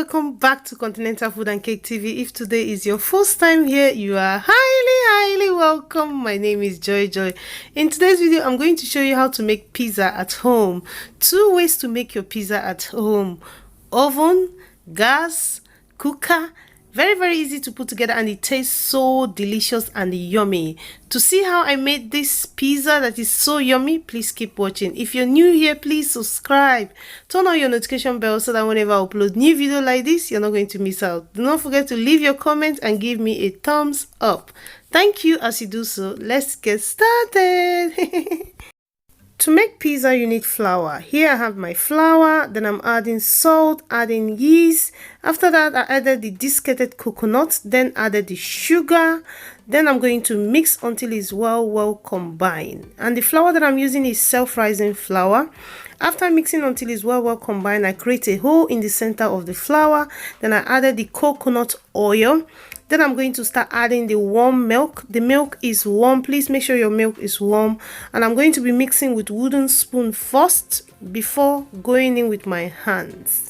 welcome back to Continental Food and Cake TV. If today is your first time here, you are highly welcome. My name is Joy. In today's video, I'm going to show you how to make pizza at home. 2 ways to make your pizza at home: oven, gas, cooker. Very easy to put together, and it tastes so delicious and yummy. To see how I made this pizza that is so yummy, please keep watching. If you're new here, please subscribe. Turn on your notification bell so that whenever I upload new video like this, you're not going to miss out. Do not forget to leave your comment and give me a thumbs up. Thank you as you do so. Let's get started. To make pizza, you need flour. Here I have my flour, then I'm adding salt, adding yeast. After that, I added the desiccated coconut, then added the sugar. Then I'm going to mix until it's well combined. And the flour that I'm using is self-rising flour. After mixing until it's well combined, I create a hole in the center of the flour. Then I added the coconut oil. Then I'm going to start adding the warm milk. The milk is warm. Please make sure your milk is warm. And I'm going to be mixing with wooden spoon first before going in with my hands.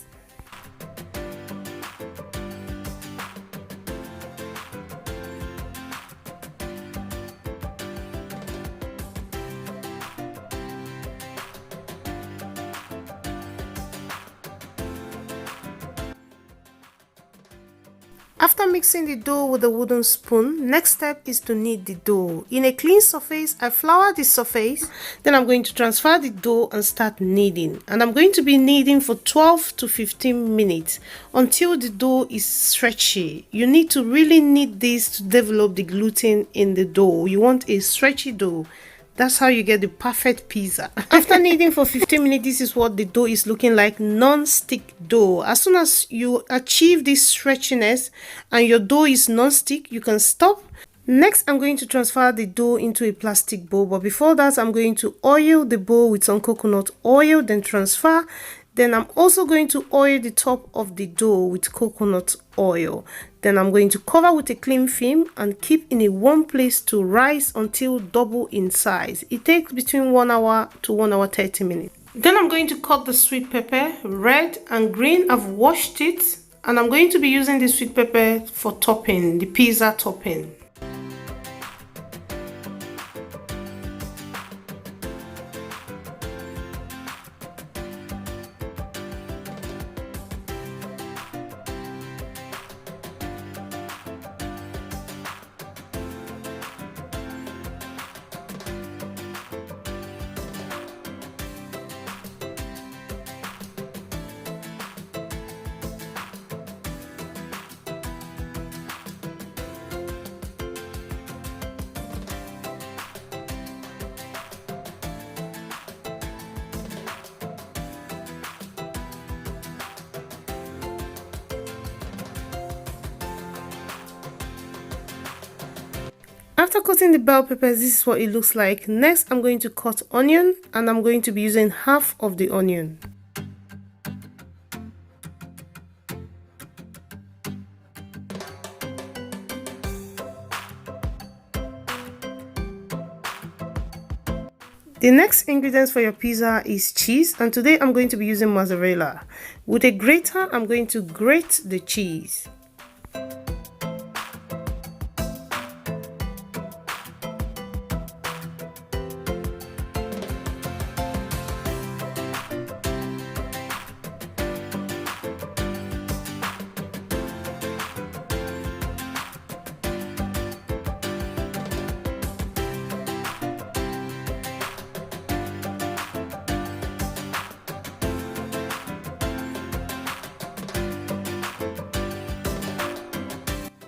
After mixing the dough with a wooden spoon, next step is to knead the dough. In a clean surface, I flour the surface. Then I'm going to transfer the dough and start kneading. And I'm going to be kneading for 12 to 15 minutes until the dough is stretchy. You need to really knead this to develop the gluten in the dough. You want a stretchy dough. That's how you get the perfect pizza. After kneading for 15 minutes, this is what the dough is looking like: non-stick dough. As soon as you achieve this stretchiness and your dough is non-stick, you can stop. Next, I'm going to transfer the dough into a plastic bowl. But before that, I'm going to oil the bowl with some coconut oil, then transfer. Then I'm also going to oil the top of the dough with coconut oil. Then I'm going to cover with a cling film and keep in a warm place to rise until double in size. It takes between 1 hour to 1 hour 30 minutes. Then I'm going to cut the sweet pepper, red and green. I've washed it, and I'm going to be using the sweet pepper for topping, the pizza topping. After cutting the bell peppers, this is what it looks like. Next, I'm going to cut onion, and I'm going to be using half of the onion. The next ingredients for your pizza is cheese, and today I'm going to be using mozzarella. With a grater, I'm going to grate the cheese.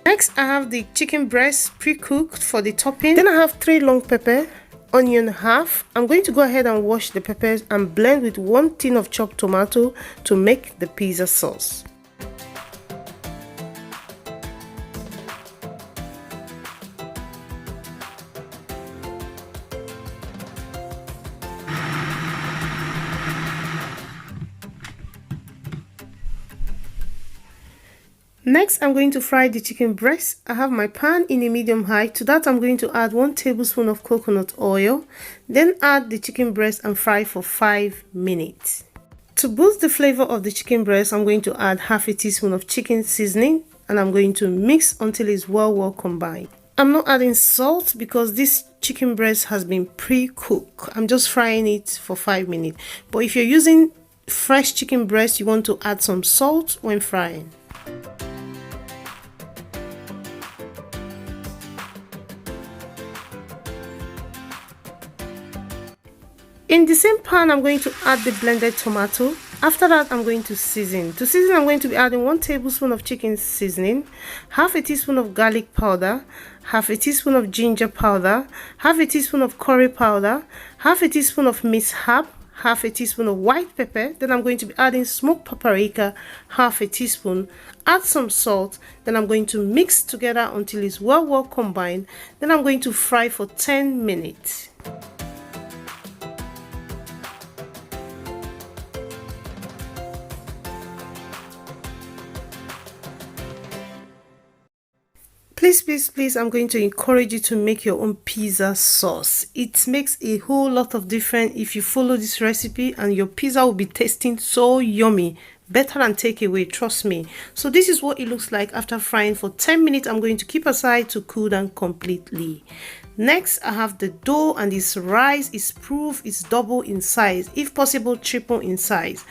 Next, I have the chicken breast pre-cooked for the topping. Then I have 3 long pepper, onion half. I'm going to go ahead and wash the peppers and blend with 1 tin of chopped tomato to make the pizza sauce. Next, I'm going to fry the chicken breast. I have my pan in a medium high. To that, I'm going to add 1 tablespoon of coconut oil. Then add the chicken breast and fry for 5 minutes. To boost the flavor of the chicken breast, I'm going to add half a teaspoon of chicken seasoning, and I'm going to mix until it's well combined. I'm not adding salt because this chicken breast has been pre-cooked. I'm just frying it for 5 minutes. But if you're using fresh chicken breast, you want to add some salt when frying. In the same pan, I'm going to add the blended tomato. After that, I'm going to season. To season, I'm going to be adding 1 tablespoon of chicken seasoning, half a teaspoon of garlic powder, half a teaspoon of ginger powder, half a teaspoon of curry powder, half a teaspoon of minced herb, half a teaspoon of white pepper. Then I'm going to be adding smoked paprika, half a teaspoon. Add some salt. Then I'm going to mix together until it's well combined. Then I'm going to fry for 10 minutes. Please, I'm going to encourage you to make your own pizza sauce. It makes a whole lot of difference if you follow this recipe, and your pizza will be tasting so yummy. Better than takeaway, trust me. So this is what it looks like after frying for 10 minutes. I'm going to keep aside to cool down completely. Next, I have the dough, and this rice is proof, it's double in size, if possible triple in size.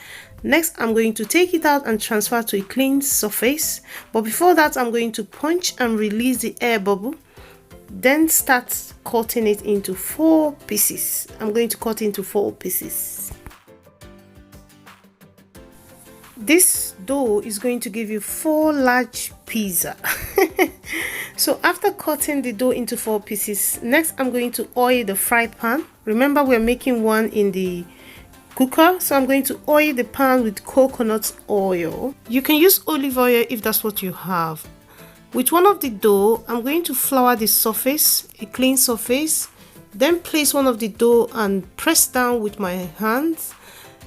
Next, I'm going to take it out and transfer to a clean surface. But before that, I'm going to punch and release the air bubble. Then start cutting it into 4 pieces. I'm going to cut into 4 pieces. This dough is going to give you 4 large pizza. So after cutting the dough into 4 pieces, next I'm going to oil the fry pan. Remember, we're making one in the cooker, so I'm going to oil the pan with coconut oil. You can use olive oil if that's what you have. With one of the dough, I'm going to flour the surface, a clean surface, then place one of the dough and press down with my hands.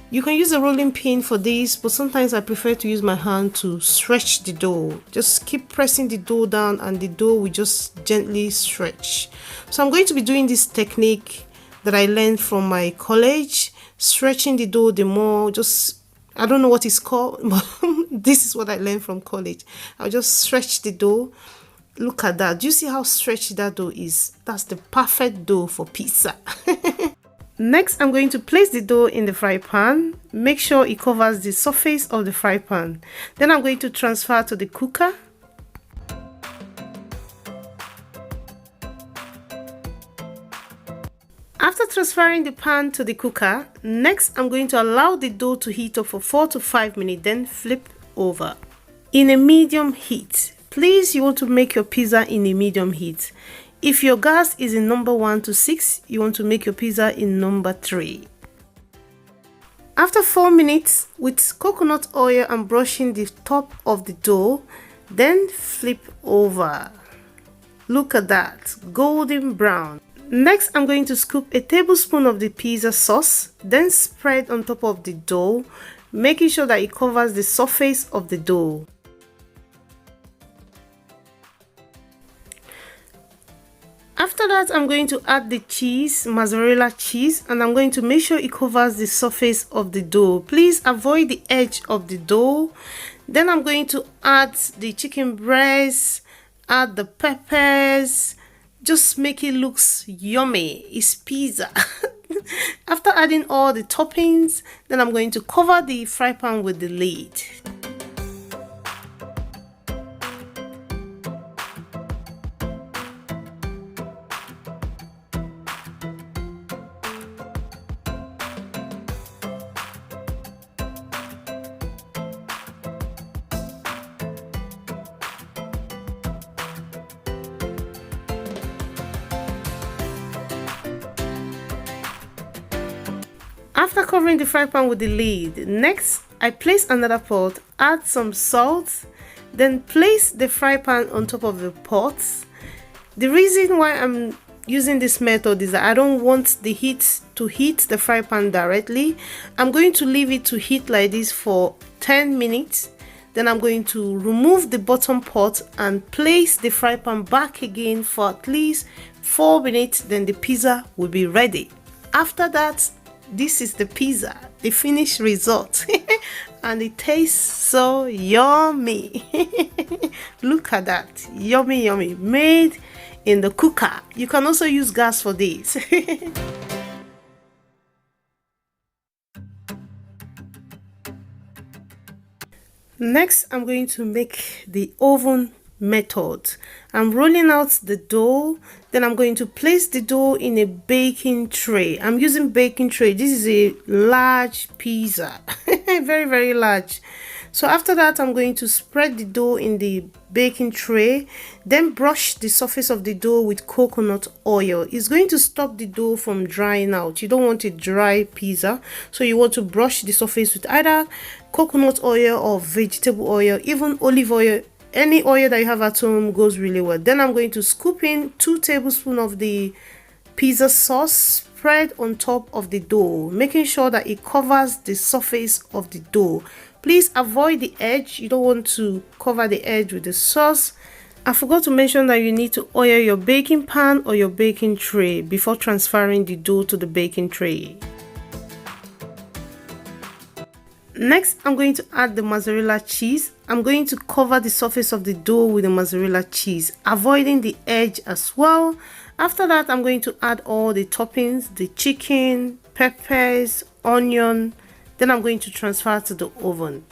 You can use a rolling pin for this, but sometimes I prefer to use my hand to stretch the dough. Just keep pressing the dough down and the dough will just gently stretch. So I'm going to be doing this technique that I learned from my college, stretching the dough the more, I don't know what it's called, but this is what I learned from college. I'll just stretch the dough. Look at that. Do you see how stretchy that dough is? That's the perfect dough for pizza. Next, I'm going to place the dough in the fry pan. Make sure it covers the surface of the fry pan. Then I'm going to transfer to the cooker. After transferring the pan to the cooker, next I'm going to allow the dough to heat up for 4 to 5 minutes, then flip over. In a medium heat. Please, you want to make your pizza in a medium heat. If your gas is in number 1 to 6, you want to make your pizza in number 3. After 4 minutes, with coconut oil, I'm brushing the top of the dough, then flip over. Look at that, golden brown. Next, I'm going to scoop a tablespoon of the pizza sauce, then spread on top of the dough, making sure that it covers the surface of the dough. After that, I'm going to add the cheese, mozzarella cheese, and I'm going to make sure it covers the surface of the dough. Please avoid the edge of the dough. Then I'm going to add the chicken breast, add the peppers. Just make it look yummy. It's pizza. After adding all the toppings, then I'm going to cover the fry pan with the lid. After covering the fry pan with the lid, next I place another pot, add some salt, then place the fry pan on top of the pot. The reason why I'm using this method is that I don't want the heat to hit the fry pan directly. I'm going to leave it to heat like this for 10 minutes. Then I'm going to remove the bottom pot and place the fry pan back again for at least 4 minutes. Then the pizza will be ready. After that, this is the pizza, the finished result. And it tastes so yummy. Look at that, yummy yummy, made in the cooker. You can also use gas for this. Next, I'm going to make the oven method. I'm rolling out the dough, then I'm going to place the dough in a baking tray. I'm using baking tray. This is a large pizza. Very large. So after that, I'm going to spread the dough in the baking tray, then brush the surface of the dough with coconut oil. It's going to stop the dough from drying out. You don't want a dry pizza, so you want to brush the surface with either coconut oil or vegetable oil, even olive oil. Any oil that you have at home goes really well. Then I'm going to scoop in 2 tablespoons of the pizza sauce, spread on top of the dough, making sure that it covers the surface of the dough. Please avoid the edge. You don't want to cover the edge with the sauce. I forgot to mention that you need to oil your baking pan or your baking tray before transferring the dough to the baking tray. Next, I'm going to add the mozzarella cheese. I'm going to cover the surface of the dough with the mozzarella cheese, avoiding the edge as well. After that, I'm going to add all the toppings, the chicken, peppers, onion. Then I'm going to transfer to the oven.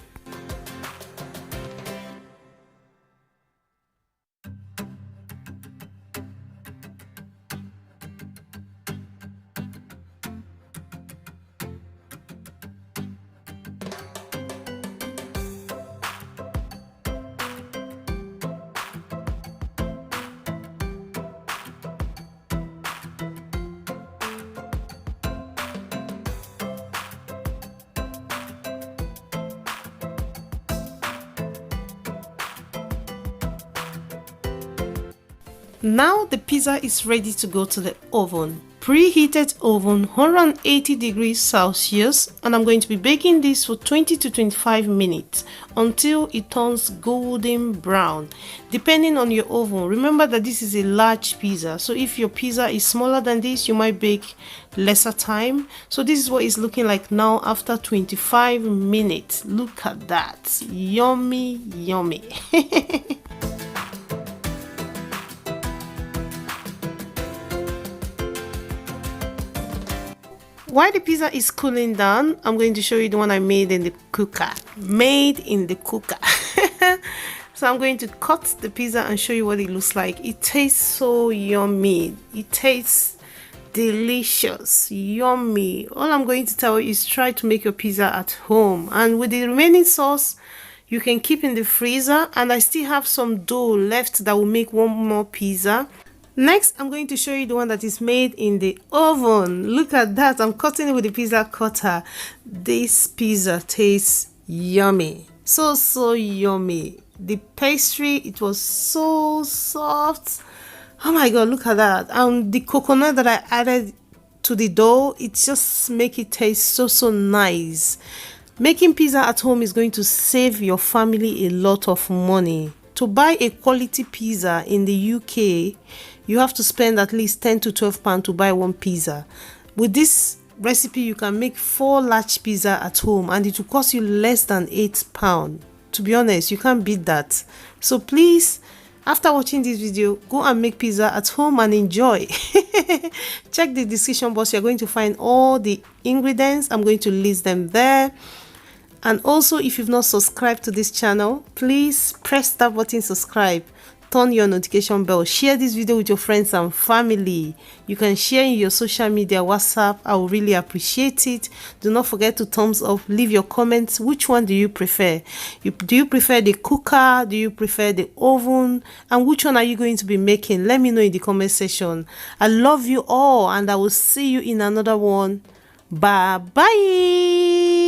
Now the pizza is ready to go to the oven. Preheated oven, 180 degrees Celsius, and I'm going to be baking this for 20 to 25 minutes until it turns golden brown, depending on your oven. Remember that this is a large pizza, so if your pizza is smaller than this, you might bake lesser time. So this is what it's looking like now after 25 minutes. Look at that, yummy yummy. While the pizza is cooling down, I'm going to show you the one I made in the cooker. Made in the cooker. So I'm going to cut the pizza and show you what it looks like. It tastes so yummy. It tastes delicious, yummy. All I'm going to tell you is try to make your pizza at home. And with the remaining sauce, you can keep in the freezer. And I still have some dough left that will make one more pizza. Next, I'm going to show you the one that is made in the oven. Look at that. I'm cutting it with the pizza cutter. This pizza tastes yummy. So yummy. The pastry, it was so soft. Oh my god, look at that. And the coconut that I added to the dough, it just make it taste so nice. Making pizza at home is going to save your family a lot of money. To buy a quality pizza in the UK, you have to spend at least 10 to 12 pounds to buy one pizza. With this recipe, you can make 4 large pizza at home and it will cost you less than 8 pounds. To be honest, you can't beat that. So please, after watching this video, go and make pizza at home and enjoy. Check the description box. You're going to find all the ingredients. I'm going to list them there. And also, if you've not subscribed to this channel, please press that button, subscribe, turn your notification bell, share this video with your friends and family. You can share in your social media, WhatsApp. I will really appreciate it. Do not forget to thumbs up, leave your comments. Which one do you prefer? Do you prefer the cooker? Do you prefer the oven? And which one are you going to be making? Let me know in the comment section. I love you all and I will see you in another one. Bye bye.